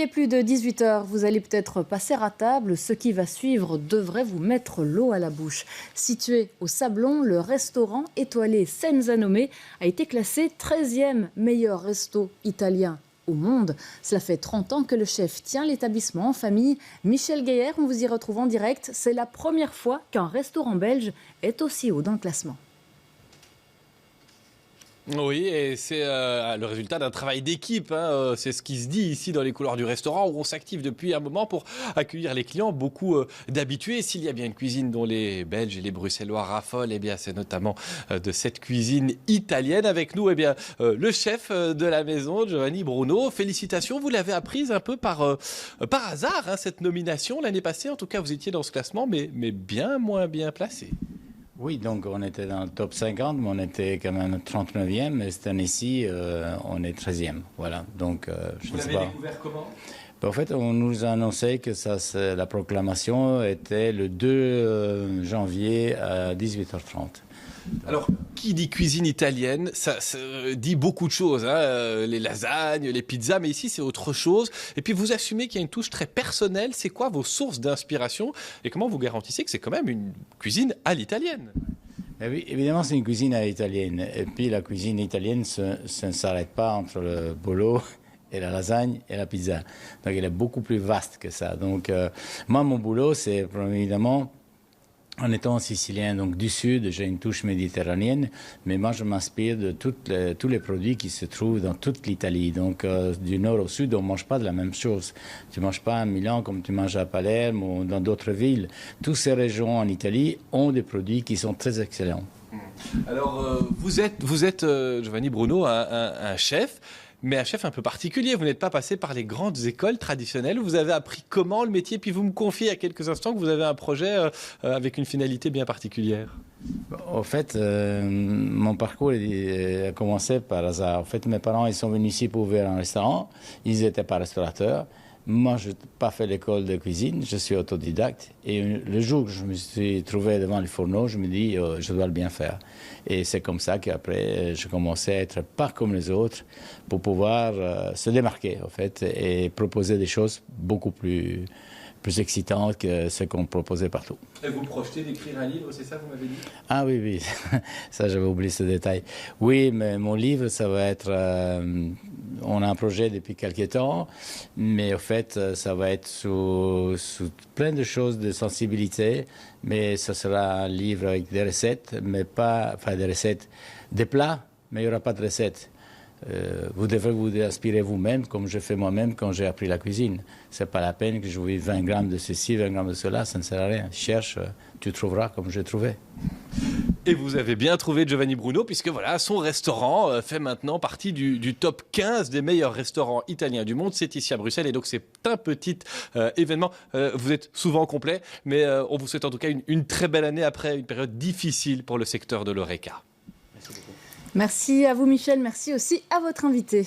est plus de 18 heures, vous allez peut-être passer à table. Ce qui va suivre devrait vous mettre l'eau à la bouche. Situé au Sablon, le restaurant étoilé Senza Nome a été classé 13e meilleur resto italien au monde. Cela fait 30 ans que le chef tient l'établissement en famille. Michel Gaillard, on vous y retrouve en direct. C'est la première fois qu'un restaurant belge est aussi haut dans le classement. Oui, et c'est le résultat d'un travail d'équipe. C'est ce qui se dit ici dans les couloirs du restaurant où on s'active depuis un moment pour accueillir les clients. Beaucoup d'habitués. S'il y a bien une cuisine dont les Belges et les Bruxellois raffolent, eh bien, c'est notamment de cette cuisine italienne. Avec nous, eh bien, le chef de la maison, Giovanni Bruno. Félicitations, vous l'avez apprise un peu par hasard, cette nomination l'année passée. En tout cas, vous étiez dans ce classement, mais bien moins bien placé. Oui, donc on était dans le top 50, mais on était quand même 39e, et cette année-ci, on est 13e. Voilà, donc je vous ne sais l'avez pas. découvert comment? En fait, on nous a annoncé que la proclamation était le 2 janvier à 18h30. Alors, qui dit cuisine italienne, ça dit beaucoup de choses, les lasagnes, les pizzas, mais ici c'est autre chose. Et puis vous assumez qu'il y a une touche très personnelle. C'est quoi vos sources d'inspiration et comment vous garantissez que c'est quand même une cuisine à l'italienne? Oui, évidemment, c'est une cuisine à l'italienne. Et puis la cuisine italienne, ça ne s'arrête pas entre le bolo et la lasagne et la pizza. Donc elle est beaucoup plus vaste que ça. Donc moi, mon boulot, c'est évidemment... En étant sicilien, donc du sud, j'ai une touche méditerranéenne, mais moi je m'inspire de tous les produits qui se trouvent dans toute l'Italie. Donc du nord au sud, on ne mange pas de la même chose. Tu ne manges pas à Milan comme tu manges à Palerme ou dans d'autres villes. Toutes ces régions en Italie ont des produits qui sont très excellents. Alors vous êtes Giovanni Bruno, un chef. Mais un chef un peu particulier, vous n'êtes pas passé par les grandes écoles traditionnelles, vous avez appris comment le métier, puis vous me confiez il y a quelques instants que vous avez un projet avec une finalité bien particulière. En fait, mon parcours a commencé par hasard. En fait, mes parents ils sont venus ici pour ouvrir un restaurant, ils n'étaient pas restaurateurs. Moi, je n'ai pas fait l'école de cuisine, je suis autodidacte. Et le jour que je me suis trouvé devant les fourneaux, je me dis, je dois le bien faire. Et c'est comme ça qu'après, je commençais à être pas comme les autres pour pouvoir se démarquer, en fait, et proposer des choses beaucoup plus excitantes que ce qu'on proposait partout. Et vous projetez d'écrire un livre, c'est ça, vous m'avez dit? Ah oui, oui, ça j'avais oublié ce détail. Oui, mais mon livre, ça va être... on a un projet depuis quelques temps, mais en fait, ça va être sous plein de choses de sensibilité, mais ce sera un livre avec des recettes, mais pas... Enfin, des recettes, des plats, mais il n'y aura pas de recettes. Vous devrez vous inspirer vous-même, comme je fais moi-même quand j'ai appris la cuisine. C'est pas la peine que je vous dise 20 grammes de ceci, 20 grammes de cela, ça ne sert à rien. Cherche, tu trouveras comme j'ai trouvé. Et vous avez bien trouvé Giovanni Bruno, puisque voilà, son restaurant fait maintenant partie du top 15 des meilleurs restaurants italiens du monde. C'est ici à Bruxelles, et donc c'est un petit événement. Vous êtes souvent complet, mais on vous souhaite en tout cas une très belle année après une période difficile pour le secteur de l'Horeca. Merci à vous Michel, merci aussi à votre invité.